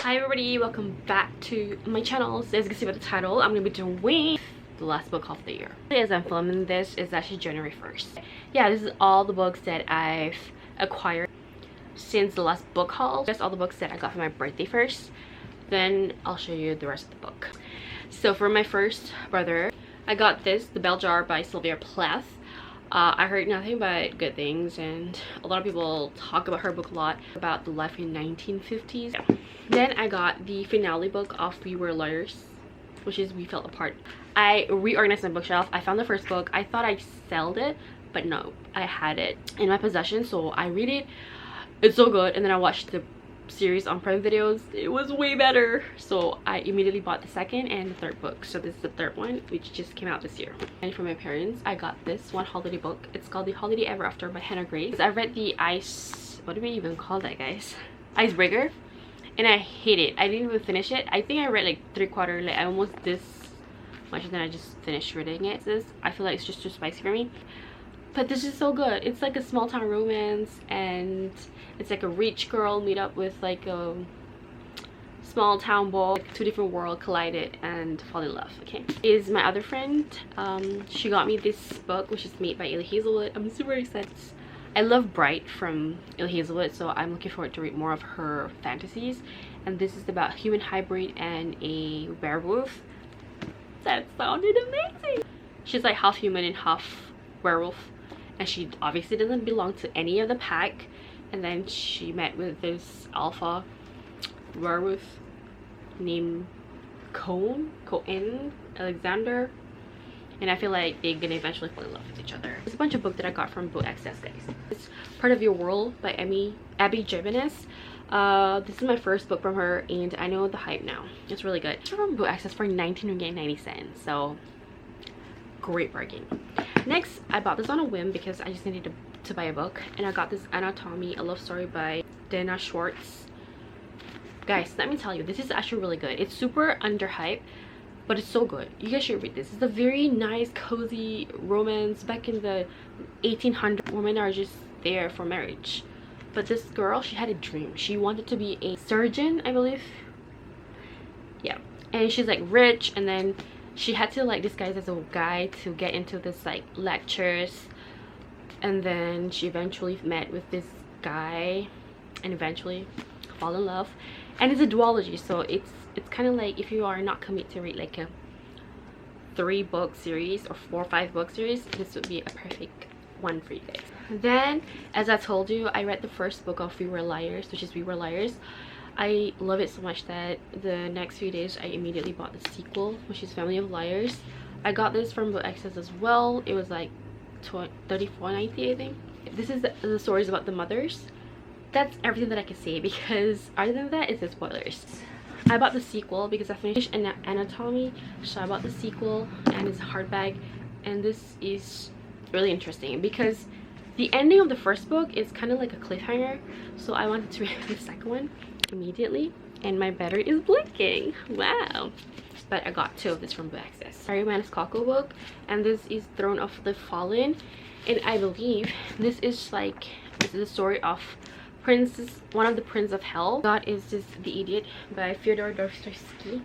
Hi everybody, welcome back to my channel. So as you can see by the title, I'm gonna be doing the last book of the year. As I'm filming this, it's actually January 1st. Yeah, this is all the books that I've acquired since the last book haul. That's all the books that I got for my birthday first. Then I'll show you the rest of the book. So for my first brother, I got this, The Bell Jar by Sylvia Plath. I heard nothing but good things, and a lot of people talk about her book a lot, about the life in 1950s. Yeah. Then I got the finale book of We Were Lawyers, which is We Fell Apart. I reorganized my bookshelf. I found the first book. I thought I sold it, but no, I had it in my possession, so I read it. It's so good. And then I watched the series on Prime Videos. It was way better, so I immediately bought the second and the third book. So this is the third one, which just came out this year. And for my parents, I got this one holiday book. It's called The Holiday Ever After by Hannah Grace. I read the what do we even call that, guys? Icebreaker, and I hate it. I didn't even finish it. I think I read like 3/4, like I almost this much, and then I just finished reading it. I feel like it's just too spicy for me, but this is so good. It's like a small town romance, and it's like a rich girl meet up with like a small town boy. Like two different worlds collided and fall in love. Okay, is my other friend. She got me this book, which is made by Illy Hazelwood. I'm super excited. I love Bright from Illy Hazelwood, so I'm looking forward to read more of her fantasies. And this is about human hybrid and a werewolf. That sounded amazing. She's like half human and half werewolf, and she obviously doesn't belong to any of the pack. And then she met with this alpha werewolf named Cohen Alexander, and I feel like they're gonna eventually fall in love with each other. There's a bunch of books that I got from Book Access, guys. It's Part of Your World by Abby Jimenez. This is my first book from her, and I know the hype now. It's really good. It's from Book Access for 19.90 ringgit, so great bargain. Next, I bought this on a whim because I just needed to buy a book, and I got this Anatomy, a Love Story by Dana Schwartz. Guys, let me tell you, this is actually really good. It's super underhyped, but it's so good. You guys should read this. It's a very nice, cozy romance. Back in the 1800s, women are just there for marriage. But this girl, she had a dream. She wanted to be a surgeon, I believe. Yeah. And she's like rich, and then she had to like disguise as a guy to get into this like lectures. And then she eventually met with this guy and eventually fall in love. And it's a duology, so it's kind of like if you are not committed to read like a 3-book series or 4 or 5 book series, this would be a perfect one for you guys. Then, as I told you, I read the first book of We Were Liars, which is We Were Liars. I love it so much that the next few days I immediately bought the sequel, which is Family of Liars. I got this from Book Access as well. It was like $34.90, I think. This is the stories about the mothers. That's everything that I can say, because other than that, it's the spoilers. I bought the sequel because I finished Anatomy, so I bought the sequel, and it's a hardback. And this is really interesting because the ending of the first book is kind of like a cliffhanger, so I wanted to read the second one immediately, and my battery is blinking. Wow. But I got 2 of this from Book Access. Harry Maniscalco book, and this is Throne of the Fallen, and I believe this is like the story of one of the Prince of Hell. God is this The Idiot by Fyodor Dostoevsky,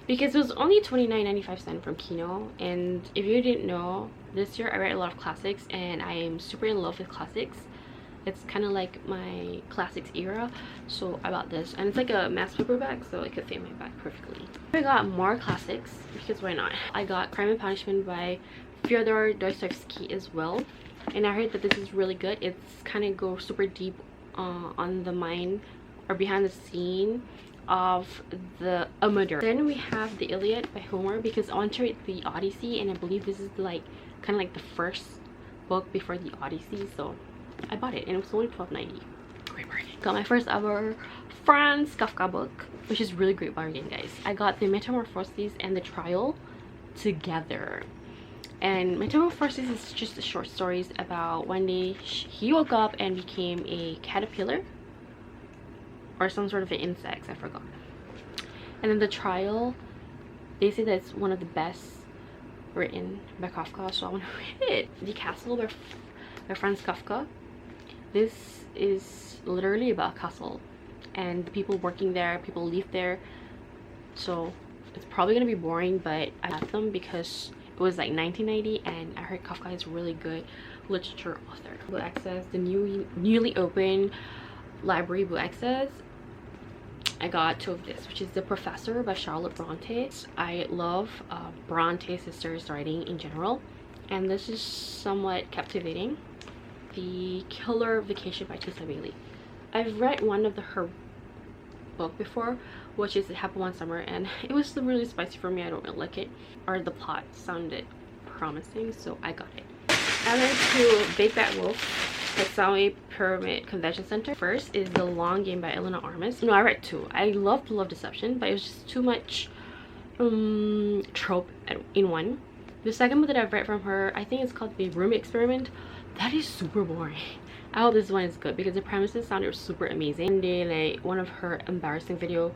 because it was only $29.95 from Kino. And if you didn't know, this year I read a lot of classics, and I am super in love with classics. It's kind of like my classics era, so I bought this, and it's like a mass paperback, so it could fit in my bag perfectly. I got more classics because why not. I got Crime and Punishment by Fyodor Dostoevsky as well, and I heard that this is really good. It's kind of go super deep on the mind or behind the scene of a murder. Then we have The Iliad by Homer, because I want to read the Odyssey, and I believe this is like kind of like the first book before the Odyssey, so I bought it, and it was only $12.90. Great bargain. Got my first ever Franz Kafka book, which is really great bargain, guys. I got the Metamorphoses and the Trial together. And Metamorphoses is just the short stories about one day he woke up and became a caterpillar or some sort of an insect, I forgot. And then the Trial, they say that it's one of the best written by Kafka, so I want to read it. The Castle by Franz Kafka. This is literally about a castle and the people working there, people live there, so it's probably gonna be boring, but I got them because it was like 1990 and I heard Kafka is really good literature author. Book Access, the newly opened library Book Access. I got 2 of this, which is The Professor by Charlotte Bronte. I love Bronte sisters writing in general, and this is somewhat captivating. The Killer Vacation by Tessa Bailey. I've read one of her book before, which is It Happened One Summer, and it was really spicy for me. I don't really like it, or the plot sounded promising, so I got it. And then to Big Bad Wolf at Sawi Pyramid Convention Center. First is The Long Game by Eleanor Armis. No, I read 2. I loved Love Deception, but it was just too much trope in one. The second book that I've read from her, I think it's called The Room Experiment. That is super boring. I hope this one is good because the premises sounded super amazing. One day, like, one of her embarrassing video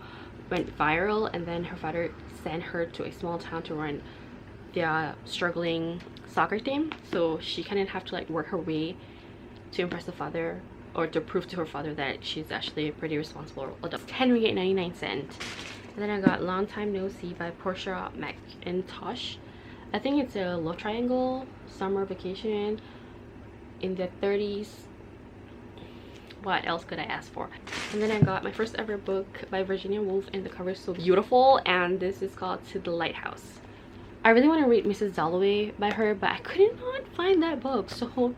went viral, and then her father sent her to a small town to run their struggling soccer team, so she kind of have to like work her way to impress the father, or to prove to her father that she's actually a pretty responsible adult. 10.99 ringgit. And then I got Long Time No See by Portia McIntosh. I think it's a love triangle, summer vacation in the 30s. What else could I ask for? And then I got my first ever book by Virginia Woolf, and the cover is so beautiful, and this is called To the Lighthouse. I really want to read Mrs. Dalloway by her, but I could not find that book, so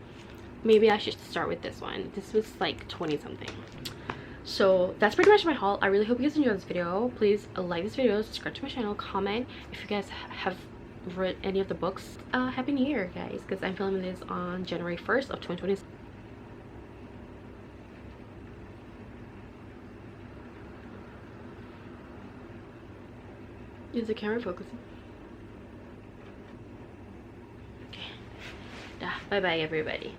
maybe I should start with this one. This was like 20 something. So that's pretty much my haul. I really hope you guys enjoyed this video. Please like this video, subscribe to my channel, comment if you guys have read any of the books. Happy New Year, guys, because I'm filming this on January 1st of 2020. Is the camera focusing? Okay. Bye bye everybody.